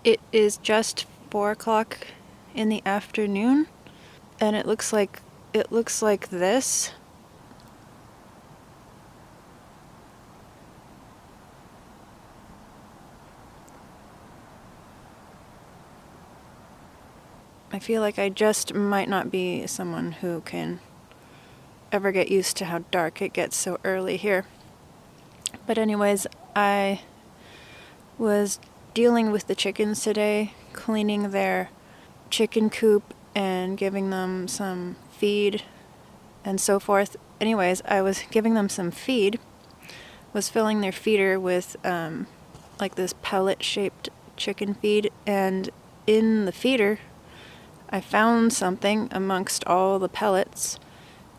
It is just 4 o'clock in the afternoon, and it looks like this. I feel like I just might not be someone who can ever get used to how dark it gets so early here. But anyways, I was dealing with the chickens today, cleaning their chicken coop and giving them some feed and so forth. Anyways, I was giving them some feed, was filling their feeder with like this pellet-shaped chicken feed, and in the feeder I found something amongst all the pellets,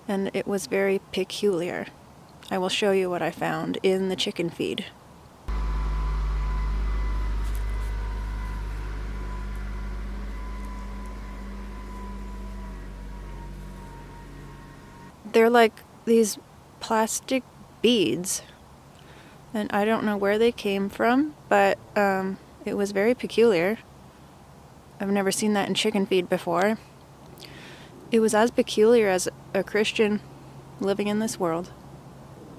and it was very peculiar. I will show you what I found in the chicken feed. They're like these plastic beads, and I don't know where they came from, but it was very peculiar. I've never seen that in chicken feed before. It was as peculiar as a Christian living in this world.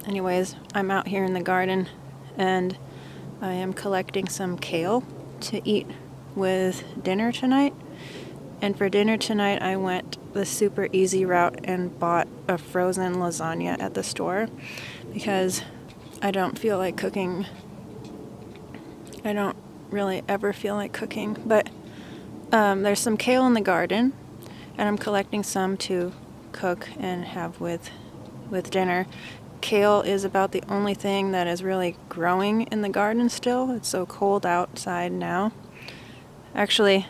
Anyways, I'm out here in the garden and I am collecting some kale to eat with dinner tonight. And for dinner tonight, I went the super easy route and bought a frozen lasagna at the store because I don't feel like cooking. I don't really ever feel like cooking, but there's some kale in the garden, and I'm collecting some to cook and have with dinner. Kale is about the only thing that is really growing in the garden still. It's so cold outside now. Actually,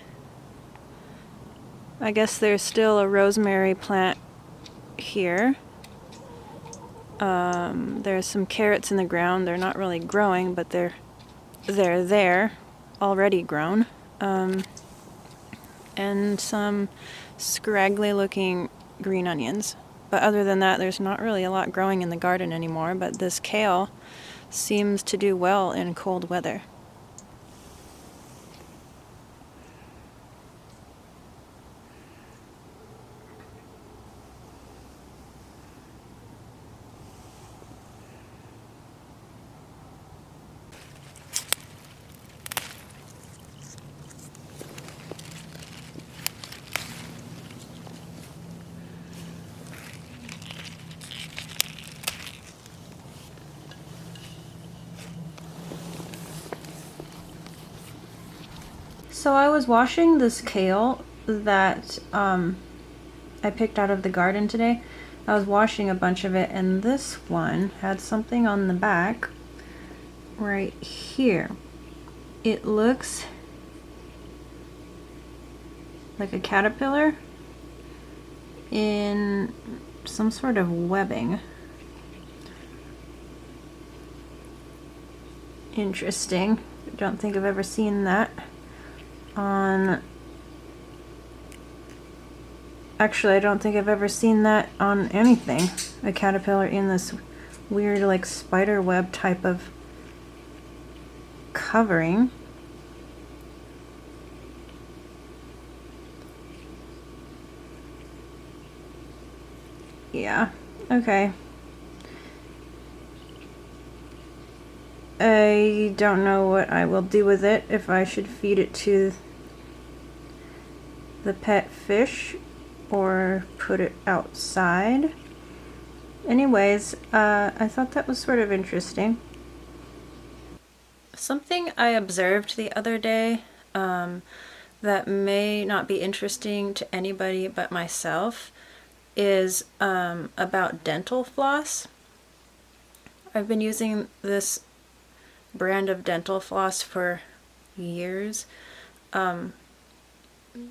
I guess there's still a rosemary plant here. There's some carrots in the ground. They're not really growing, but they're there, already grown. And some scraggly looking green onions. But other than that, there's not really a lot growing in the garden anymore, but this kale seems to do well in cold weather. So I was washing this kale that I picked out of the garden today. I was washing a bunch of it, and this one had something on the back right here. It looks like a caterpillar in some sort of webbing. Interesting. I don't think I've ever seen that on... Actually, I don't think I've ever seen that on anything. A caterpillar in this weird, like, spider web type of covering. Yeah, okay. I don't know what I will do with it, if I should feed it to the pet fish or put it outside. Anyways, I thought that was sort of interesting. Something I observed the other day that may not be interesting to anybody but myself is about dental floss. I've been using this brand of dental floss for years.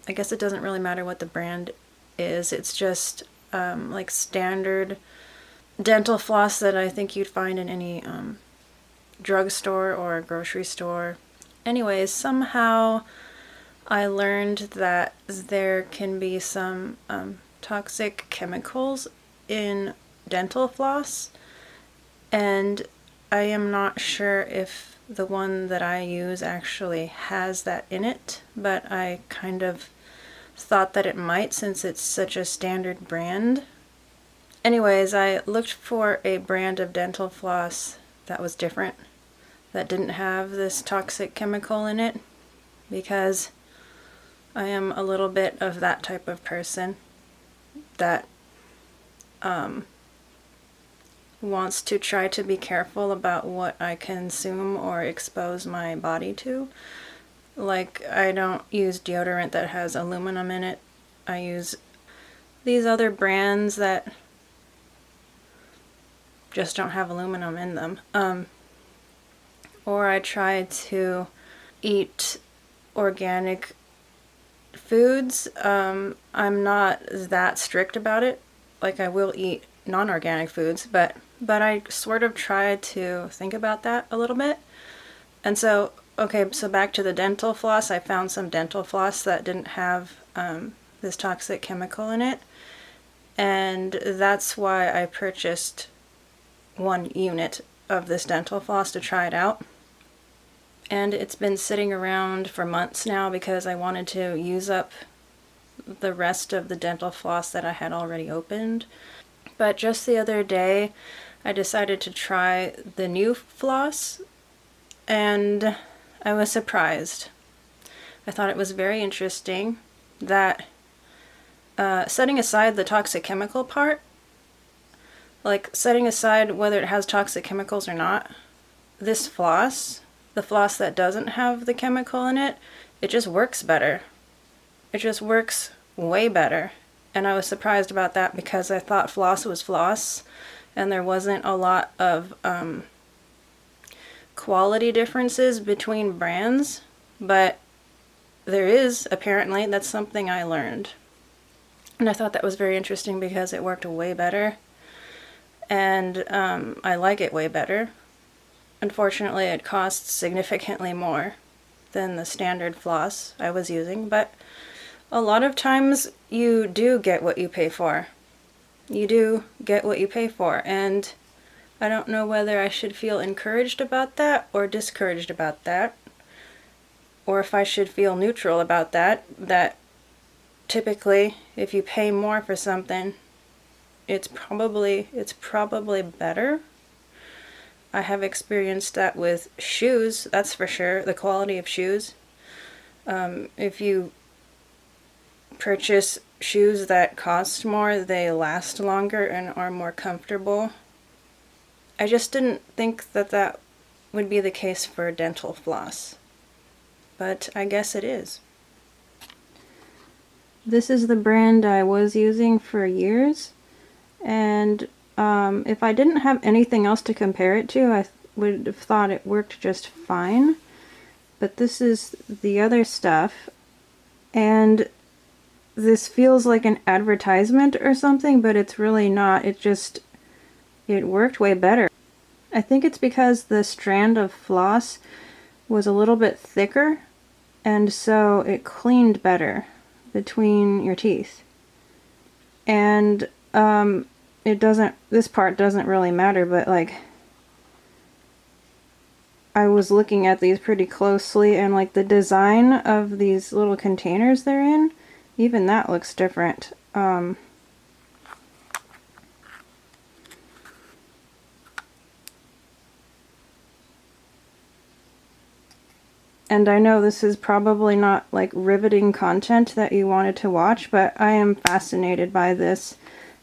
I guess it doesn't really matter what the brand is. It's just like standard dental floss that I think you'd find in any drugstore or grocery store. Anyways, somehow I learned that there can be some toxic chemicals in dental floss, and I am not sure if the one that I use actually has that in it, but I kind of thought that it might since it's such a standard brand. Anyways, I looked for a brand of dental floss that was different, that didn't have this toxic chemical in it, because I am a little bit of that type of person that wants to try to be careful about what I consume or expose my body to. Like, I don't use deodorant that has aluminum in it. I use these other brands that just don't have aluminum in them. Or I try to eat organic foods. I'm not that strict about it. Like, I will eat non-organic foods, but I sort of try to think about that a little bit. And so, okay, so back to the dental floss. I found some dental floss that didn't have this toxic chemical in it, and that's why I purchased one unit of this dental floss to try it out. And it's been sitting around for months now because I wanted to use up the rest of the dental floss that I had already opened. But just the other day, I decided to try the new floss, and I was surprised. I thought it was very interesting that, setting aside the toxic chemical part, like setting aside whether it has toxic chemicals or not, this floss, the floss that doesn't have the chemical in it, it just works better. It just works way better. And I was surprised about that because I thought floss was floss and there wasn't a lot of quality differences between brands, but there is, apparently. That's something I learned. And I thought that was very interesting because it worked way better, and I like it way better. Unfortunately, it costs significantly more than the standard floss I was using, but a lot of times you do get what you pay for. You do get what you pay for, and I don't know whether I should feel encouraged about that or discouraged about that, or if I should feel neutral about that, that typically if you pay more for something, it's probably better. I have experienced that with shoes, that's for sure, the quality of shoes. If you purchase shoes that cost more, they last longer and are more comfortable. I just didn't think that that would be the case for dental floss, but I guess it is. This is the brand I was using for years, and if I didn't have anything else to compare it to, I would have thought it worked just fine. But this is the other stuff, and this feels like an advertisement or something, but it's really not. It worked way better. I think it's because the strand of floss was a little bit thicker, and so it cleaned better between your teeth. And this part doesn't really matter, but like, I was looking at these pretty closely, and like the design of these little containers they're in, even that looks different. And I know this is probably not like riveting content that you wanted to watch, but I am fascinated by this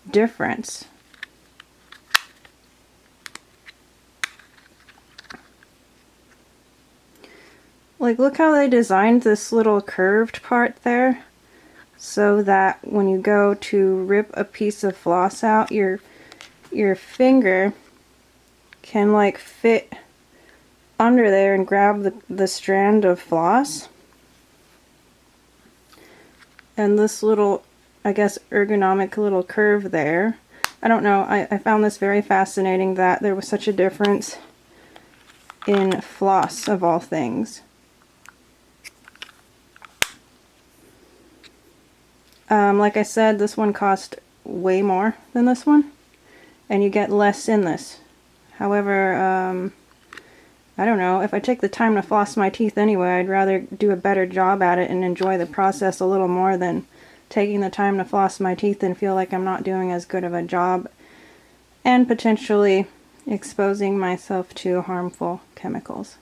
difference. Like, look how they designed this little curved part there, so that when you go to rip a piece of floss out, your finger can like fit under there and grab the strand of floss. And this little, I guess, ergonomic little curve there. I don't know, I found this very fascinating that there was such a difference in floss, of all things. Like I said, this one cost way more than this one, and you get less in this. However, I don't know, if I take the time to floss my teeth anyway, I'd rather do a better job at it and enjoy the process a little more than taking the time to floss my teeth and feel like I'm not doing as good of a job and potentially exposing myself to harmful chemicals.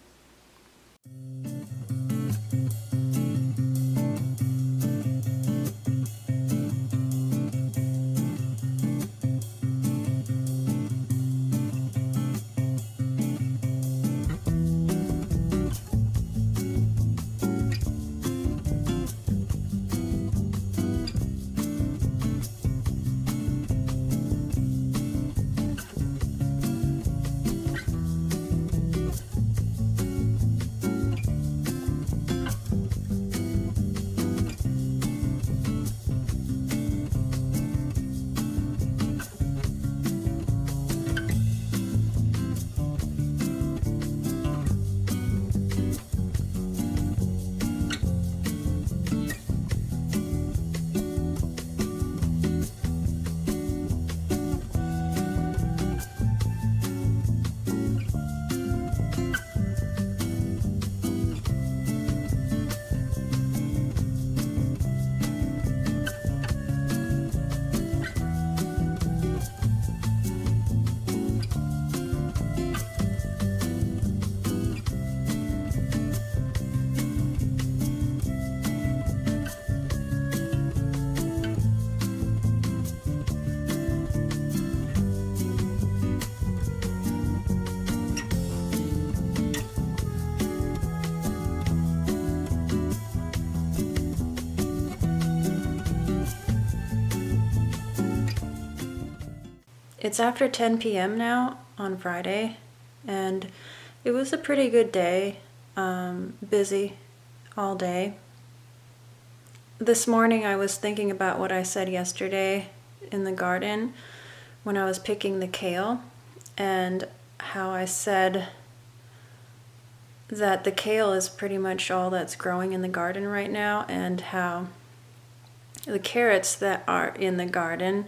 It's after 10 p.m. now on Friday, and it was a pretty good day, busy all day. This morning I was thinking about what I said yesterday in the garden when I was picking the kale, and how I said that the kale is pretty much all that's growing in the garden right now, and how the carrots that are in the garden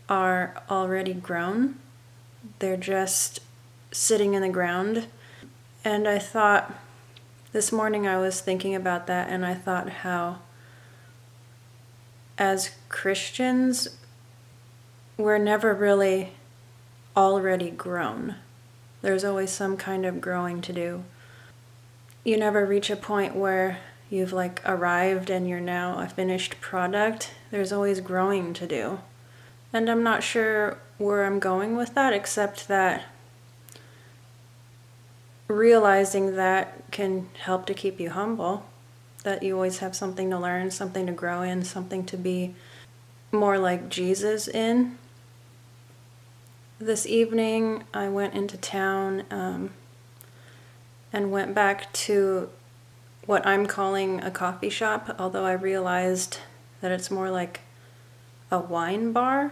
are already grown. They're just sitting in the ground. And I thought, this morning I was thinking about that, and I thought how as Christians we're never really already grown. There's always some kind of growing to do. You never reach a point where you've like arrived and you're now a finished product. There's always growing to do. And I'm not sure where I'm going with that, except that realizing that can help to keep you humble, that you always have something to learn, something to grow in, something to be more like Jesus in. This evening I went into town and went back to what I'm calling a coffee shop, although I realized that it's more like a wine bar.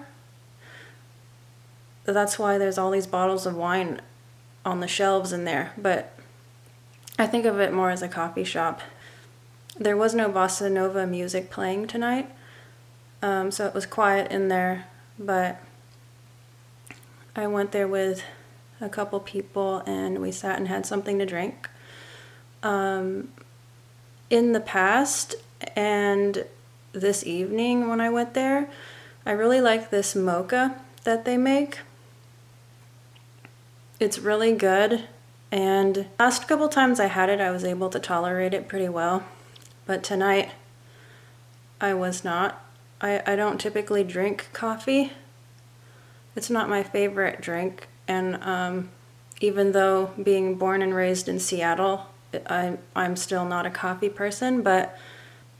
That's why there's all these bottles of wine on the shelves in there, but I think of it more as a coffee shop. There was no bossa nova music playing tonight, so it was quiet in there, but I went there with a couple people and we sat and had something to drink. In the past and this evening when I went there, I really like this mocha that they make. It's really good, and last couple times I had it I was able to tolerate it pretty well, but tonight I was not. I don't typically drink coffee. It's not my favorite drink, and even though being born and raised in Seattle, I'm still not a coffee person, but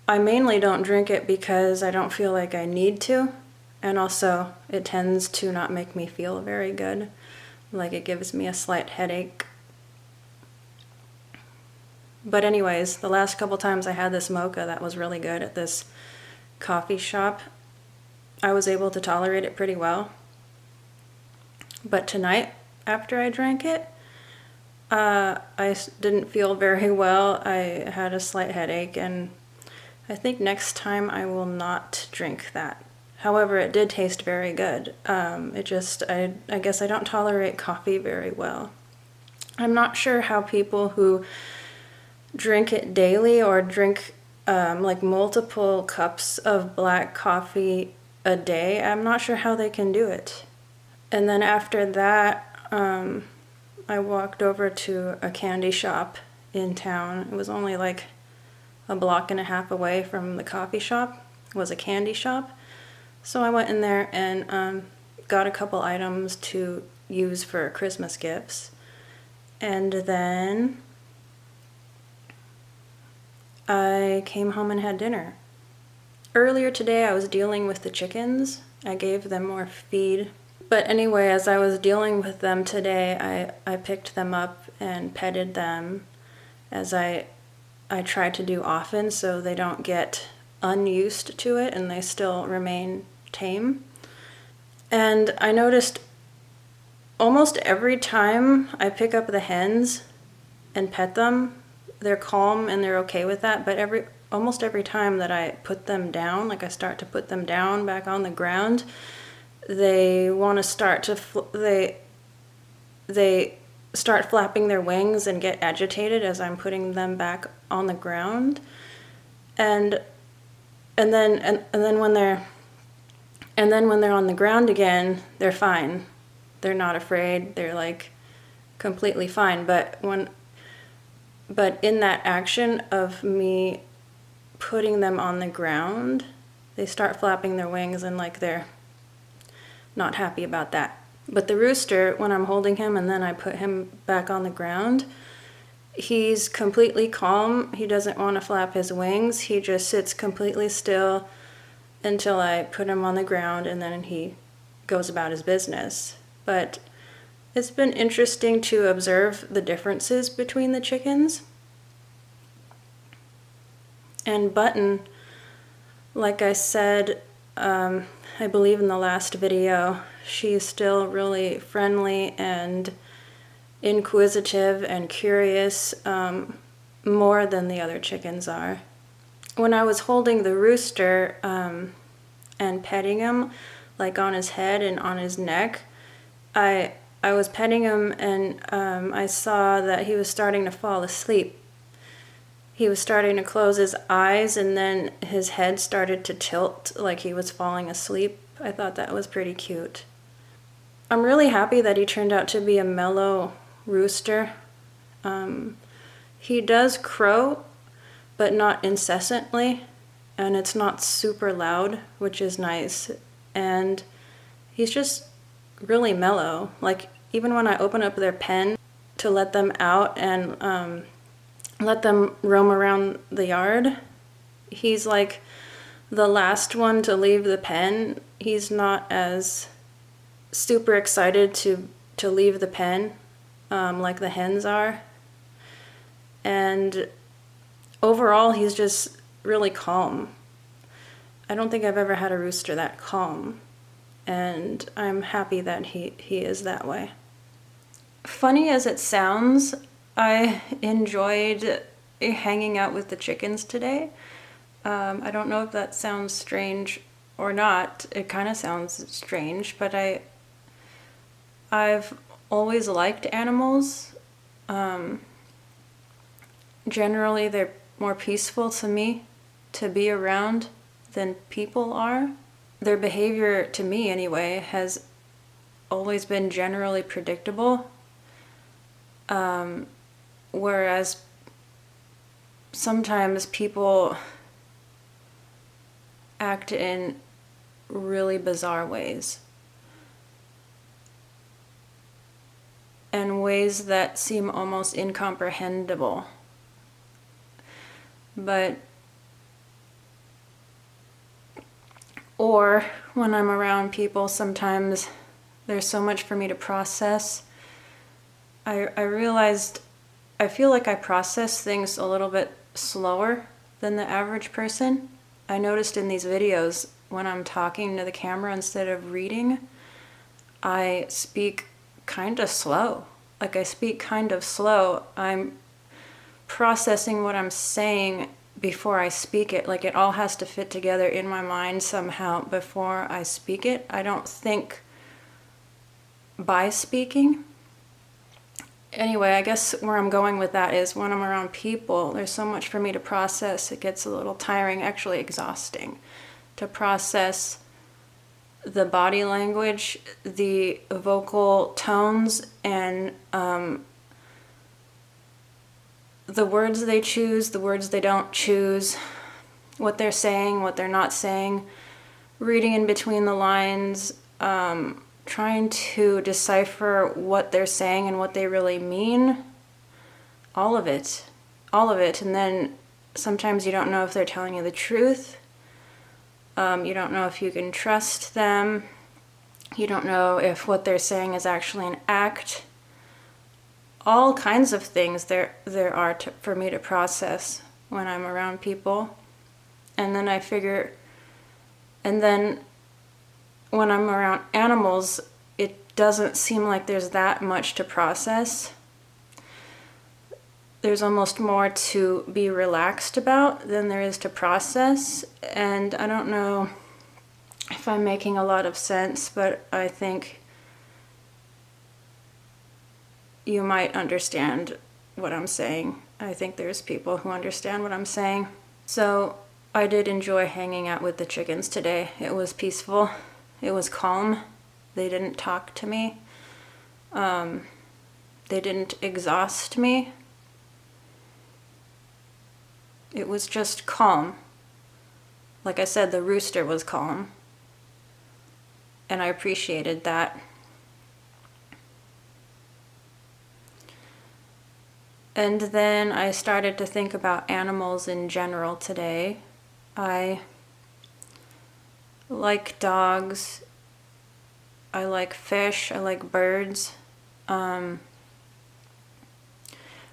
I mainly don't drink it because I don't feel like I need to, and also it tends to not make me feel very good. Like it gives me a slight headache. But anyways, the last couple times I had this mocha that was really good at this coffee shop, I was able to tolerate it pretty well. But tonight, after I drank it, I didn't feel very well. I had a slight headache, and I think next time I will not drink that. However, it did taste very good. I guess I don't tolerate coffee very well. I'm not sure how people who drink it daily or drink like multiple cups of black coffee a day, I'm not sure how they can do it. And then after that, I walked over to a candy shop in town. It was only like a block and a half away from the coffee shop. It was a candy shop. So I went in there and got a couple items to use for Christmas gifts. And then I came home and had dinner. Earlier today I was dealing with the chickens. I gave them more feed. But anyway, as I was dealing with them today, I picked them up and petted them, as I try to do often, so they don't get unused to it and they still remain tame. And I noticed almost every time I pick up the hens and pet them, they're calm and they're okay with that, but almost every time that I put them down, like I start to put them down back on the ground, they want to start to they start flapping their wings and get agitated as I'm putting them back on the ground. And then when they're on the ground again, they're fine. They're not afraid. They're like completely fine. But in that action of me putting them on the ground, they start flapping their wings and like they're not happy about that. But the rooster, when I'm holding him and then I put him back on the ground, he's completely calm. He doesn't want to flap his wings. He just sits completely still until I put him on the ground, and then he goes about his business. But it's been interesting to observe the differences between the chickens. And Button, like I said, I believe in the last video, she's still really friendly and inquisitive and curious, more than the other chickens are. When I was holding the rooster and petting him, like on his head and on his neck, I was petting him and I saw that he was starting to fall asleep. He was starting to close his eyes and then his head started to tilt like he was falling asleep. I thought that was pretty cute. I'm really happy that he turned out to be a mellow rooster. He does crow, but not incessantly, and it's not super loud, which is nice. And he's just really mellow. Like, even when I open up their pen to let them out and let them roam around the yard, he's like the last one to leave the pen. He's not as super excited to leave the pen like the hens are. And overall, he's just really calm. I don't think I've ever had a rooster that calm, and I'm happy that he is that way. Funny as it sounds, I enjoyed hanging out with the chickens today. I don't know if that sounds strange or not. It kind of sounds strange, but I've always liked animals. Generally, they're more peaceful to me to be around than people are. Their behavior, to me anyway, has always been generally predictable. Whereas sometimes people act in really bizarre ways. And ways that seem almost incomprehensible. Or when I'm around people, sometimes there's so much for me to process. I realized I feel like I process things a little bit slower than the average person. I noticed in these videos when I'm talking to the camera instead of reading, I speak kind of slow. Like I speak kind of slow. I'm processing what I'm saying before I speak it. Like it all has to fit together in my mind somehow before I speak it. I don't think by speaking. anyway, I guess where I'm going with that is when I'm around people, there's so much for me to process. It gets a little tiring, actually exhausting, to process the body language, the vocal tones, and the words they choose, the words they don't choose, what they're saying, what they're not saying, reading in between the lines, trying to decipher what they're saying and what they really mean. All of it. All of it. And then sometimes you don't know if they're telling you the truth. You don't know if you can trust them. You don't know if what they're saying is actually an act. All kinds of things there are for me to process when I'm around people. And then I figure, and then when I'm around animals, it doesn't seem like there's that much to process. There's almost more to be relaxed about than there is to process. And I don't know if I'm making a lot of sense, but I think you might understand what I'm saying. I think there's people who understand what I'm saying. So I did enjoy hanging out with the chickens today. It was peaceful. It was calm. They didn't talk to me. They didn't exhaust me. It was just calm. Like I said, the rooster was calm. And I appreciated that. And then I started to think about animals in general today. I like dogs. I like fish. I like birds.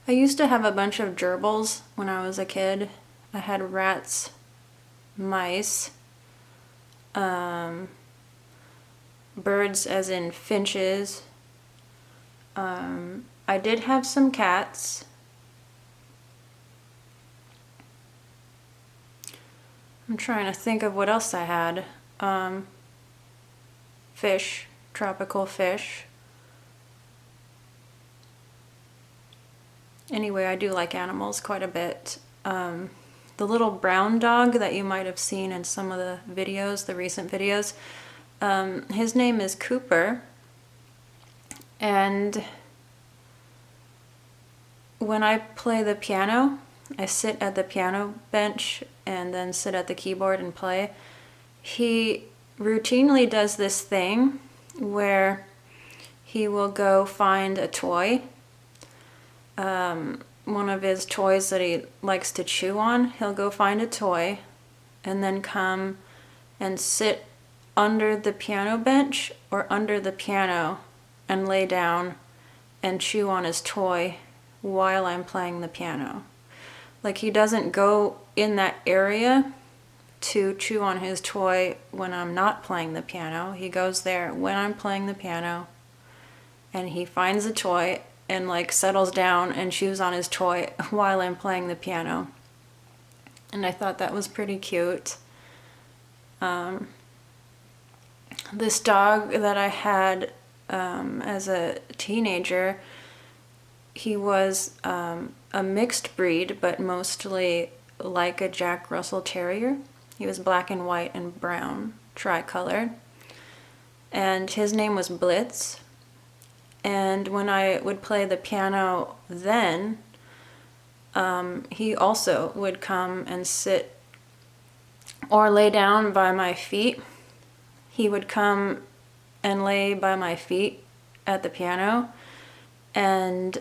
I used to have a bunch of gerbils when I was a kid. I had rats, mice, birds as in finches. I did have some cats. I'm trying to think of what else I had. Fish, tropical fish. Anyway, I do like animals quite a bit. The little brown dog that you might have seen in some of the videos, the recent videos, his name is Cooper. And when I play the piano, I sit at the piano bench and then sit at the keyboard and play. He routinely does this thing where he will go find a toy, one of his toys that he likes to chew on. He'll go find a toy and then come and sit under the piano bench or under the piano and lay down and chew on his toy while I'm playing the piano. Like, he doesn't go in that area to chew on his toy when I'm not playing the piano. He goes there when I'm playing the piano, and he finds the toy and like settles down and chews on his toy while I'm playing the piano. And I thought that was pretty cute. This dog that I had as a teenager, he was a mixed breed, but mostly like a Jack Russell Terrier. He was black and white and brown, tri-colored. And his name was Blitz. And when I would play the piano then, he also would come and sit or lay down by my feet. He would come and lay by my feet at the piano and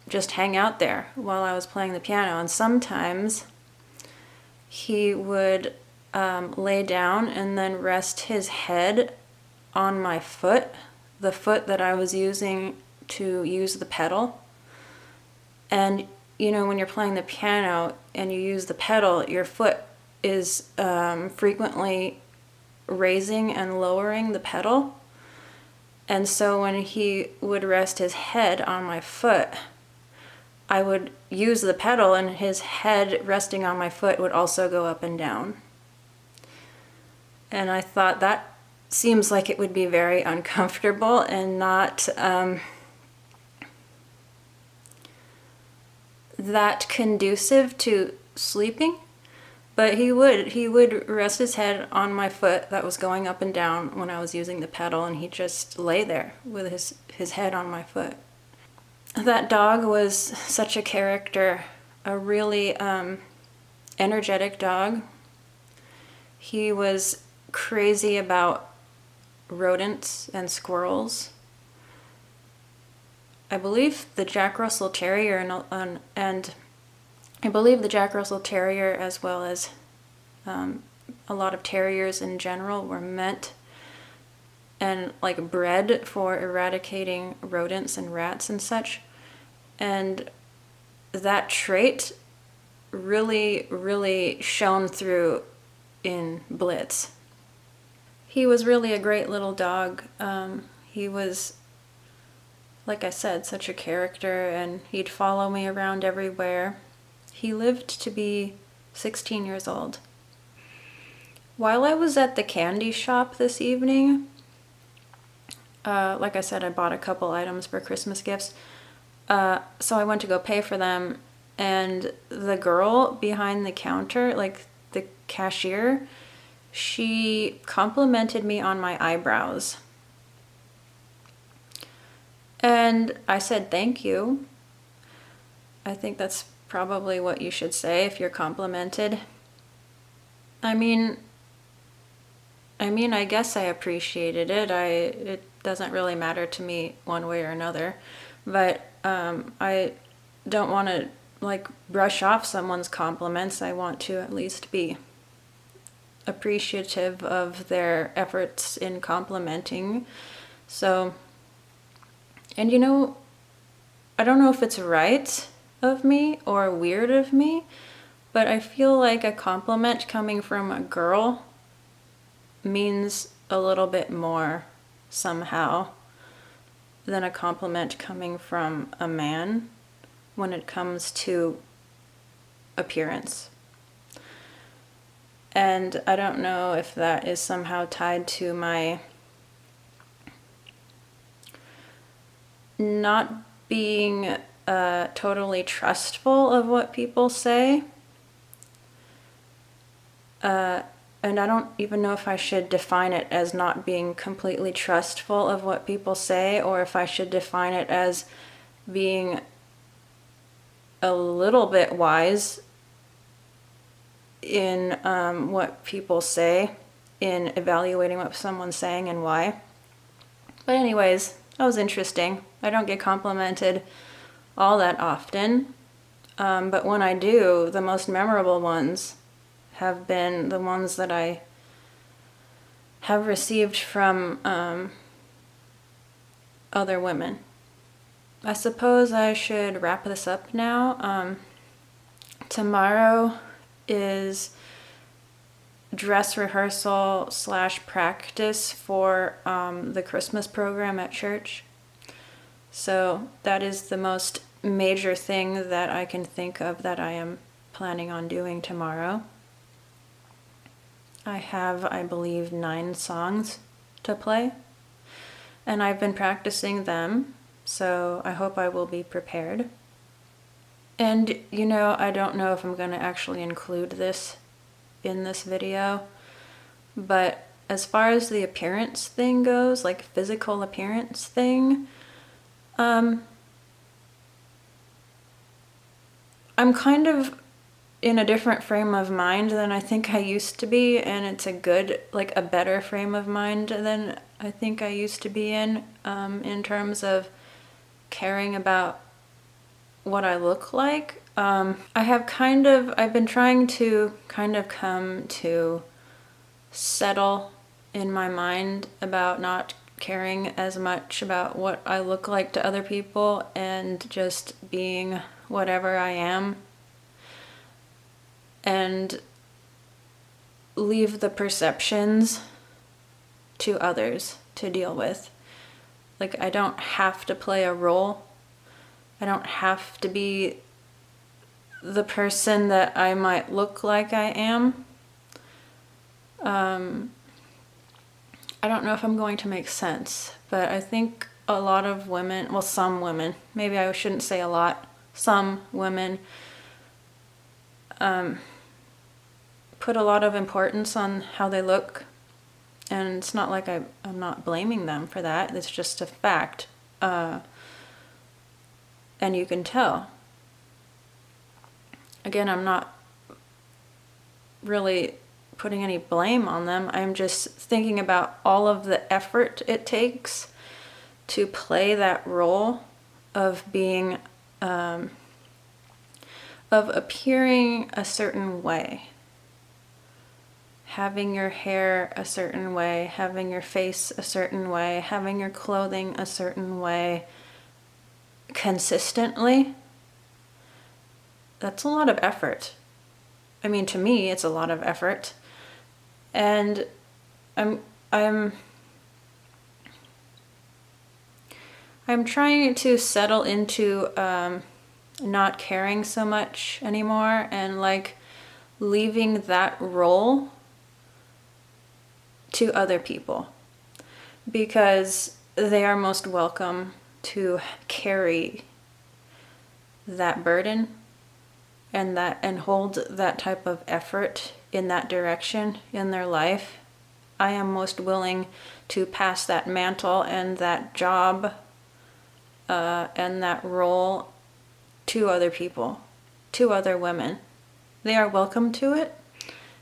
just hang out there while I was playing the piano. And sometimes he would lay down and then rest his head on my foot, the foot that I was using to use the pedal. And you know, when you're playing the piano and you use the pedal, your foot is frequently raising and lowering the pedal. And so when he would rest his head on my foot, I would use the pedal, and his head resting on my foot would also go up and down. And I thought that seems like it would be very uncomfortable and not that conducive to sleeping, but he would rest his head on my foot that was going up and down when I was using the pedal, and he'd just lay there with his head on my foot. That dog was such a character, a really energetic dog. He was crazy about rodents and squirrels. I believe the Jack Russell Terrier and I believe the Jack Russell Terrier, as well as a lot of terriers in general, were meant and like bred for eradicating rodents and rats and such. And that trait really, really shone through in Blitz. He was really a great little dog. He was, like I said, such a character, and he'd follow me around everywhere. He lived to be 16 years old. While I was at the candy shop this evening, like I said, I bought a couple items for Christmas gifts. So I went to go pay for them, and the girl behind the counter, like the cashier, she complimented me on my eyebrows. And I said, thank you. I think that's probably what you should say if you're complimented. I mean, I guess I appreciated it. It doesn't really matter to me one way or another, but I don't want to like brush off someone's compliments. I want to at least be appreciative of their efforts in complimenting. So, and I don't know if it's right of me or weird of me, but I feel like a compliment coming from a girl means a little bit more somehow than a compliment coming from a man when it comes to appearance. And I don't know if that is somehow tied to my not being totally trustful of what people say. And I don't even know if I should define it as not being completely trustful of what people say, or if I should define it as being a little bit wise in what people say, in evaluating what someone's saying and why. But anyways, that was interesting. I don't get complimented all that often, but when I do, the most memorable ones have been the ones that I have received from other women. I suppose I should wrap this up now. Tomorrow is dress rehearsal / practice for the Christmas program at church. So that is the most major thing that I can think of that I am planning on doing tomorrow. I have, I believe, 9 songs to play, and I've been practicing them, so I hope I will be prepared. And I don't know if I'm going to actually include this in this video, but as far as the appearance thing goes, like physical appearance thing, I'm kind of in a different frame of mind than I think I used to be, and it's a better frame of mind than I think I used to be in terms of caring about what I look like. I've been trying to kind of come to settle in my mind about not caring as much about what I look like to other people and just being whatever I am, and leave the perceptions to others to deal with. Like, I don't have to play a role. I don't have to be the person that I might look like I am. I don't know if I'm going to make sense, but I think a lot of women, well, some women, maybe I shouldn't say a lot, some women put a lot of importance on how they look, and it's not like I'm not blaming them for that. It's just a fact, and you can tell. Again, I'm not really putting any blame on them. I'm just thinking about all of the effort it takes to play that role of being, of appearing a certain way. Having your hair a certain way, having your face a certain way, having your clothing a certain way consistently. That's a lot of effort. I mean, to me, it's a lot of effort. And I'm trying to settle into not caring so much anymore, and like leaving that role to other people, because they are most welcome to carry that burden and hold that type of effort in that direction in their life. I am most willing to pass that mantle and that job and that role to other people, to other women. They are welcome to it.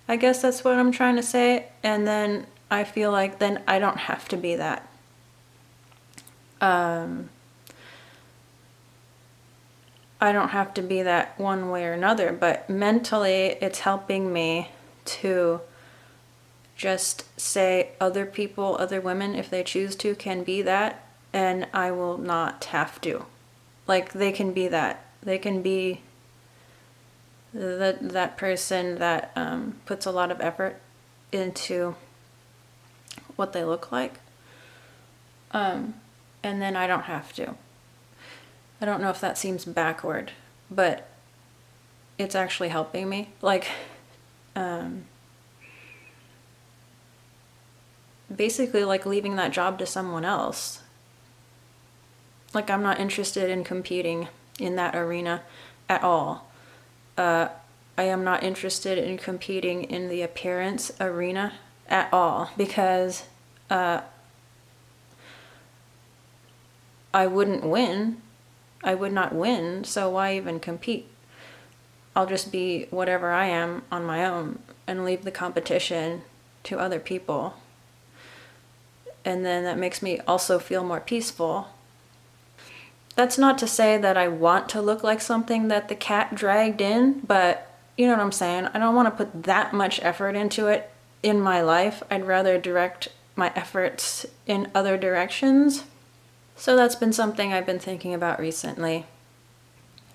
I guess that's what I'm trying to say. And then I feel like then I don't have to be that. I don't have to be that one way or another, but mentally it's helping me to just say other people, other women, if they choose to, can be that, and I will not have to. Like, they can be that. They can be that person that puts a lot of effort into what they look like. And then I don't have to. I don't know if that seems backward, but it's actually helping me. Like, basically like leaving that job to someone else. Like, I'm not interested in competing in that arena at all. I am not interested in competing in the appearance arena at all, because I wouldn't win. I would not win, so why even compete? I'll just be whatever I am on my own and leave the competition to other people. And then that makes me also feel more peaceful. That's not to say that I want to look like something that the cat dragged in, but you know what I'm saying? I don't want to put that much effort into it in my life. I'd rather direct my efforts in other directions. So that's been something I've been thinking about recently.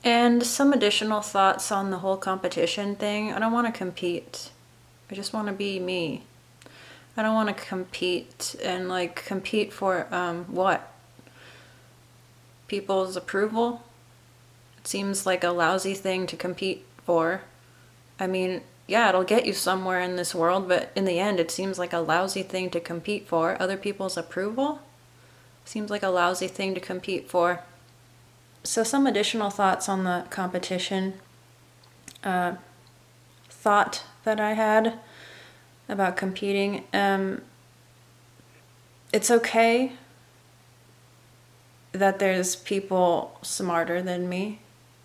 And some additional thoughts on the whole competition thing. I don't want to compete. I just want to be me. I don't want to compete and like compete for what? People's approval? It seems like a lousy thing to compete for. I mean, yeah, it'll get you somewhere in this world, but in the end, it seems like a lousy thing to compete for. Other people's approval? Seems like a lousy thing to compete for. So some additional thoughts on the competition thought that I had about competing. It's okay that there's people smarter than me,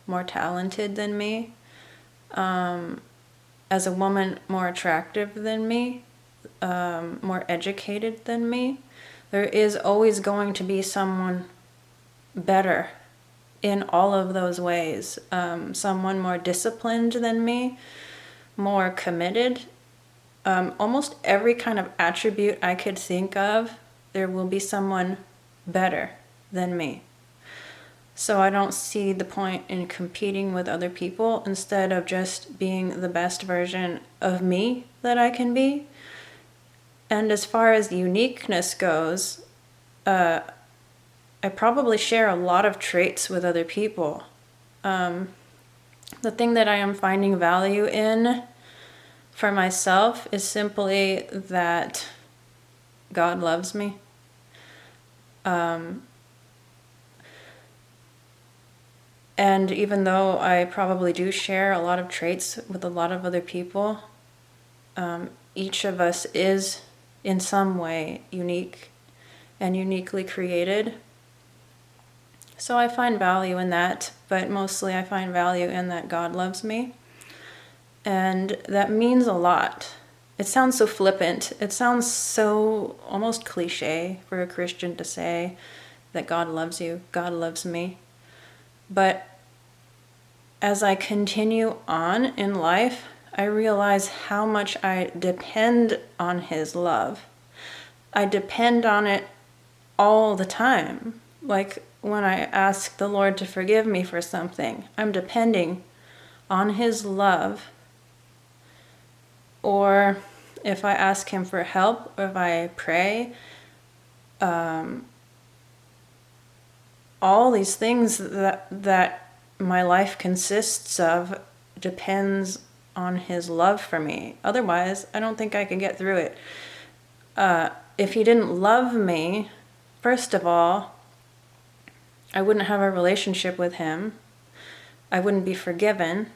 more talented than me, as a woman more attractive than me, more educated than me. There is always going to be someone better in all of those ways. Someone more disciplined than me, more committed. Almost every kind of attribute I could think of, there will be someone better than me. So I don't see the point in competing with other people instead of just being the best version of me that I can be. And as far as uniqueness goes, I probably share a lot of traits with other people. The thing that I am finding value in for myself is simply that God loves me. And even though I probably do share a lot of traits with a lot of other people, each of us is in some way unique and uniquely created. So I find value in that, but mostly I find value in that God loves me. And that means a lot. It sounds so flippant. It sounds so almost cliche for a Christian to say that God loves you, God loves me. But as I continue on in life, I realize how much I depend on His love. I depend on it all the time. Like when I ask the Lord to forgive me for something, I'm depending on His love. Or if I ask Him for help, or if I pray, all these things that my life consists of depends on His love for me. Otherwise, I don't think I could get through it. If He didn't love me, first of all, I wouldn't have a relationship with Him. I wouldn't be forgiven.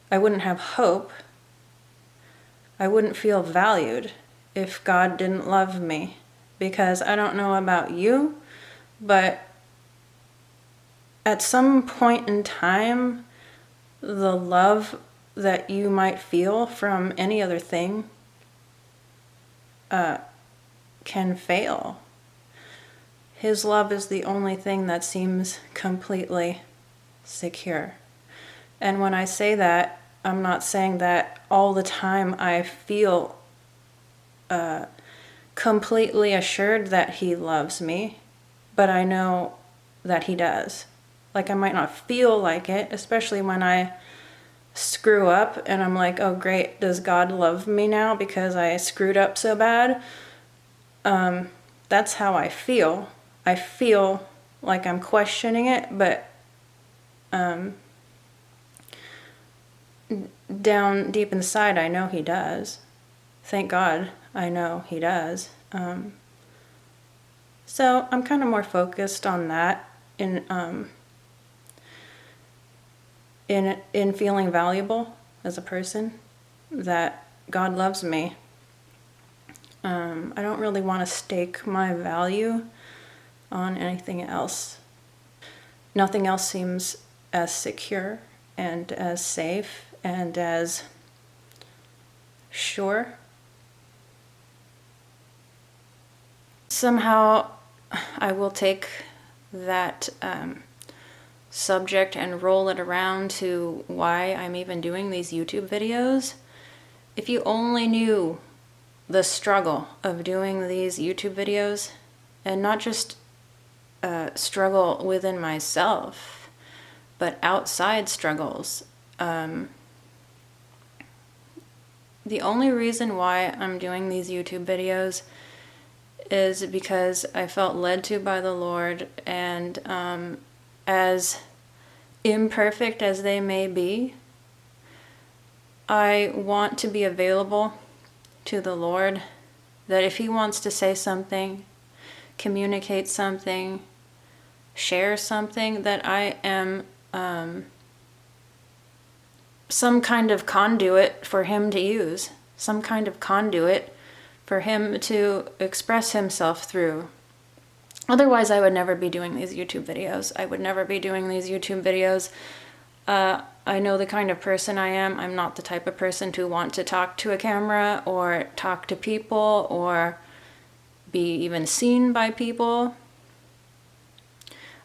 I wouldn't have hope. I wouldn't feel valued if God didn't love me. Because I don't know about you, but at some point in time, the love that you might feel from any other thing can fail. His love is the only thing that seems completely secure. And when I say that, I'm not saying that all the time I feel completely assured that He loves me, but I know that He does. Like, I might not feel like it, especially when I screw up and I'm like, oh great, does God love me now because I screwed up so bad? That's how I feel. I feel like I'm questioning it, but down deep inside, I know He does. Thank God, I know He does. So I'm kind of more focused on that in feeling valuable as a person, that God loves me. I don't really want to stake my value on anything else. Nothing else seems as secure and as safe and as sure. Somehow I will take that subject and roll it around to why I'm even doing these YouTube videos. If you only knew the struggle of doing these YouTube videos, and not just struggle within myself, but outside struggles. The only reason why I'm doing these YouTube videos is because I felt led to by the Lord, and as imperfect as they may be, I want to be available to the Lord, that if He wants to say something, communicate something, share something, that I am some kind of conduit for Him to use, some kind of conduit for Him to express Himself through. Otherwise, I would never be doing these YouTube videos. I would never be doing these YouTube videos. I know the kind of person I am. I'm not the type of person to want to talk to a camera or talk to people or be even seen by people.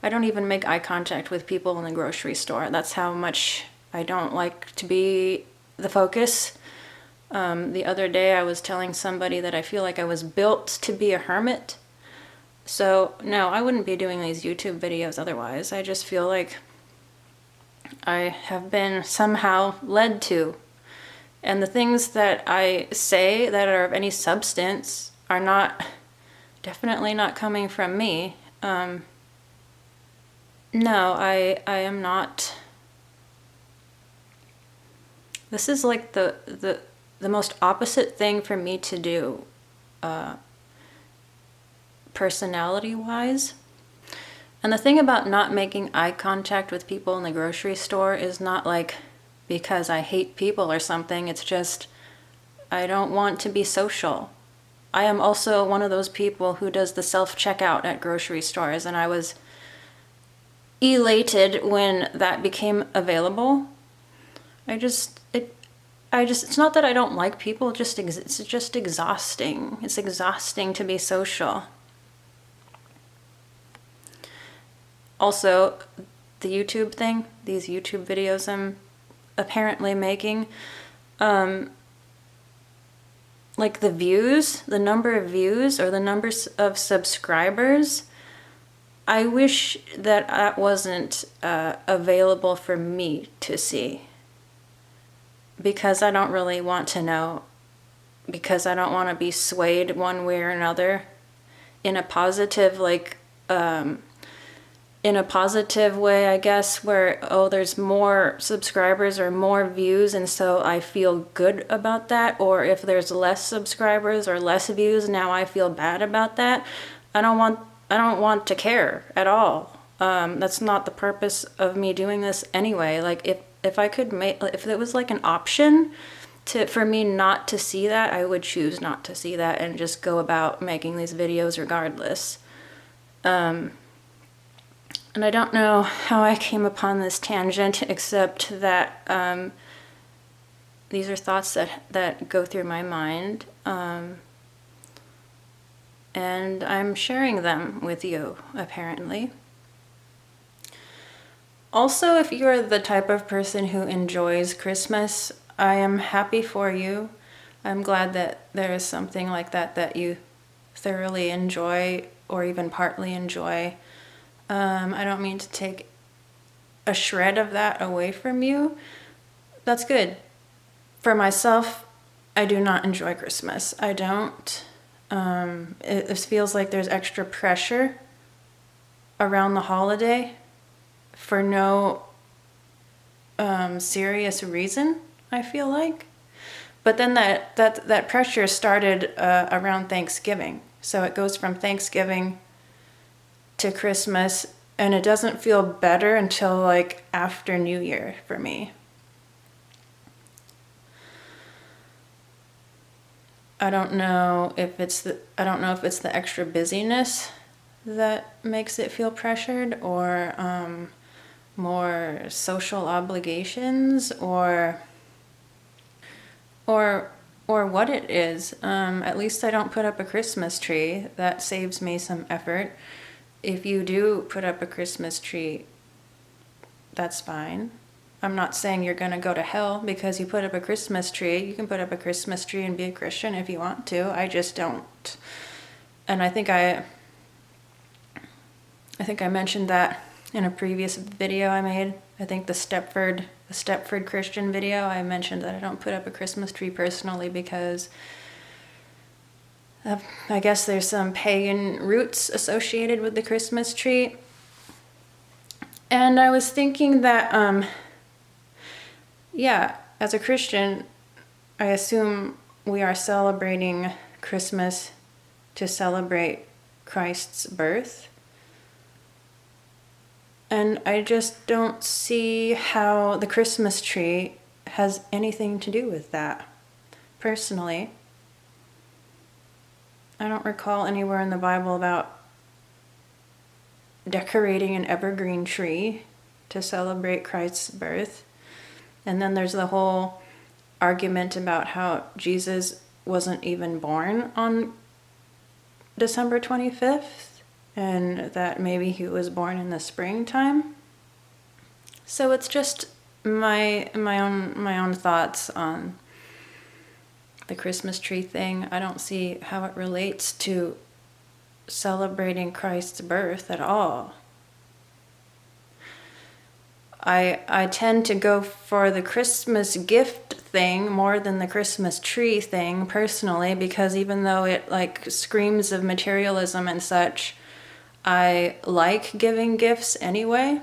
I don't even make eye contact with people in the grocery store. That's how much I don't like to be the focus. The other day I was telling somebody that I feel like I was built to be a hermit. So no, I wouldn't be doing these YouTube videos otherwise. I just feel like I have been somehow led to. And the things that I say that are of any substance are definitely not coming from me. No, I am not. This is like the most opposite thing for me to do, personality-wise. And the thing about not making eye contact with people in the grocery store is not like because I hate people or something. It's just I don't want to be social. I am also one of those people who does the self-checkout at grocery stores, and I was elated when that became available. It's not that I don't like people, it's just exhausting. It's exhausting to be social. Also, the YouTube thing, these YouTube videos I'm apparently making, like the views, the number of views or the numbers of subscribers, I wish that that wasn't available for me to see, because I don't really want to know, because I don't want to be swayed one way or another in a positive, in a positive way, I guess, where, oh, there's more subscribers or more views, and so I feel good about that. Or if there's less subscribers or less views, now I feel bad about that. I don't want to care at all. That's not the purpose of me doing this anyway. Like, if I could make, if it was like an option for me not to see that, I would choose not to see that and just go about making these videos regardless. And I don't know how I came upon this tangent, except that these are thoughts that go through my mind, and I'm sharing them with you, apparently. Also, if you're the type of person who enjoys Christmas, I am happy for you. I'm glad that there is something like that that you thoroughly enjoy or even partly enjoy. I don't mean to take a shred of that away from you. That's good. For myself, I do not enjoy Christmas. I don't. It feels like there's extra pressure around the holiday for no serious reason, I feel like. But then that pressure started around Thanksgiving. So it goes from Thanksgiving to Christmas, and it doesn't feel better until like after New Year for me. I don't know if it's the extra busyness that makes it feel pressured, or more social obligations, or what it is. At least I don't put up a Christmas tree. That saves me some effort. If you do put up a Christmas tree, that's fine. I'm not saying you're going to go to hell because you put up a Christmas tree. You can put up a Christmas tree and be a Christian if you want to. I just don't. And I think I mentioned that in a previous video I made. I think the Stepford Christian video, I mentioned that I don't put up a Christmas tree personally because I guess there's some pagan roots associated with the Christmas tree. And I was thinking that, as a Christian, I assume we are celebrating Christmas to celebrate Christ's birth. And I just don't see how the Christmas tree has anything to do with that, personally. I don't recall anywhere in the Bible about decorating an evergreen tree to celebrate Christ's birth. And then there's the whole argument about how Jesus wasn't even born on December 25th, and that maybe he was born in the springtime. So it's just my own thoughts on the Christmas tree thing. I don't see how it relates to celebrating Christ's birth at all. I tend to go for the Christmas gift thing more than the Christmas tree thing personally, because even though it like screams of materialism and such, I like giving gifts anyway,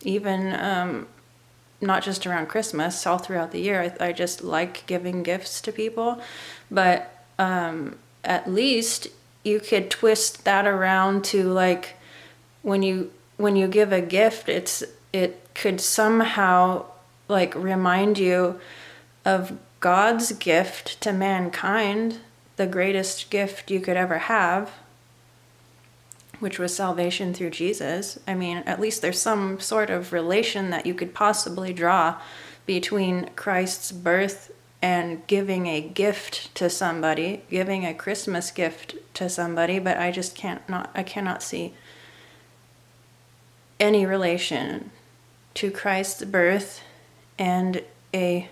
even not just around Christmas, all throughout the year. I just like giving gifts to people. But at least you could twist that around to like when you give a gift, it could somehow like remind you of God's gift to mankind, the greatest gift you could ever have, which was salvation through Jesus. I mean, at least there's some sort of relation that you could possibly draw between Christ's birth and giving a gift to somebody, giving a Christmas gift to somebody, but I just I cannot see any relation to Christ's birth and a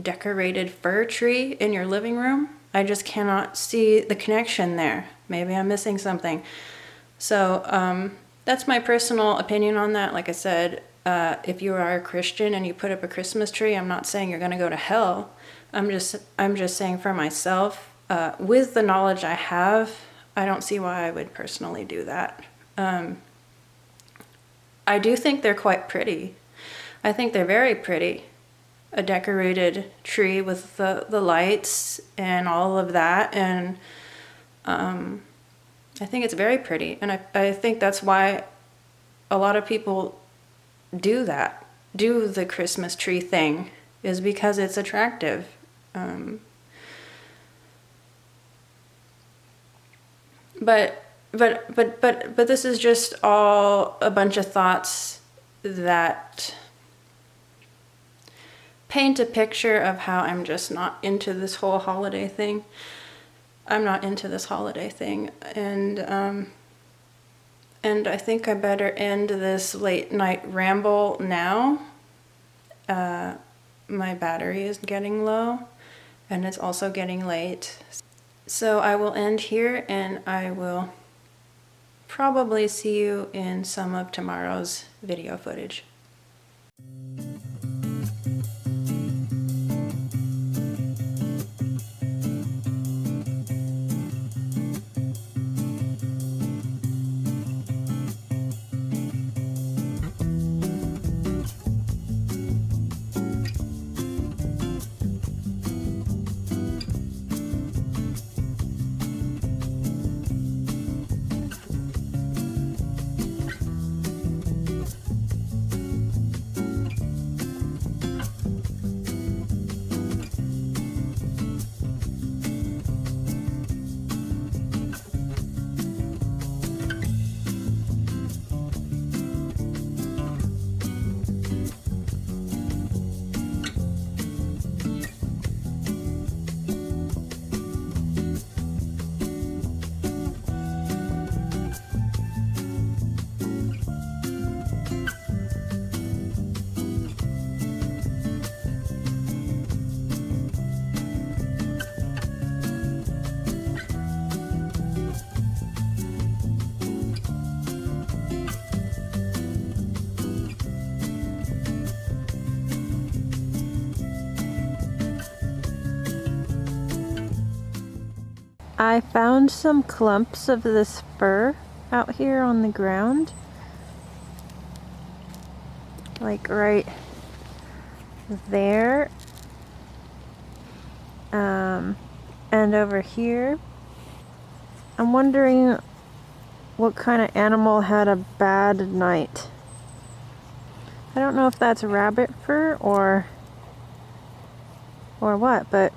decorated fir tree in your living room. I just cannot see the connection there. Maybe I'm missing something. So that's my personal opinion on that. Like I said, if you are a Christian and you put up a Christmas tree, I'm not saying you're going to go to hell. I'm just saying for myself, with the knowledge I have, I don't see why I would personally do that. I do think they're quite pretty. I think they're very pretty. A decorated tree with the lights and all of that, and I think it's very pretty, and I think that's why a lot of people do the Christmas tree thing, is because it's attractive. But this is just all a bunch of thoughts that paint a picture of how I'm just not into this whole holiday thing. I'm not into this holiday thing, and I think I better end this late night ramble now. My battery is getting low, and it's also getting late. So I will end here, and I will probably see you in some of tomorrow's video footage. I found some clumps of this fir out here on the ground. Like right there. And over here. I'm wondering what kind of animal had a bad night. I don't know if that's rabbit fur or what, but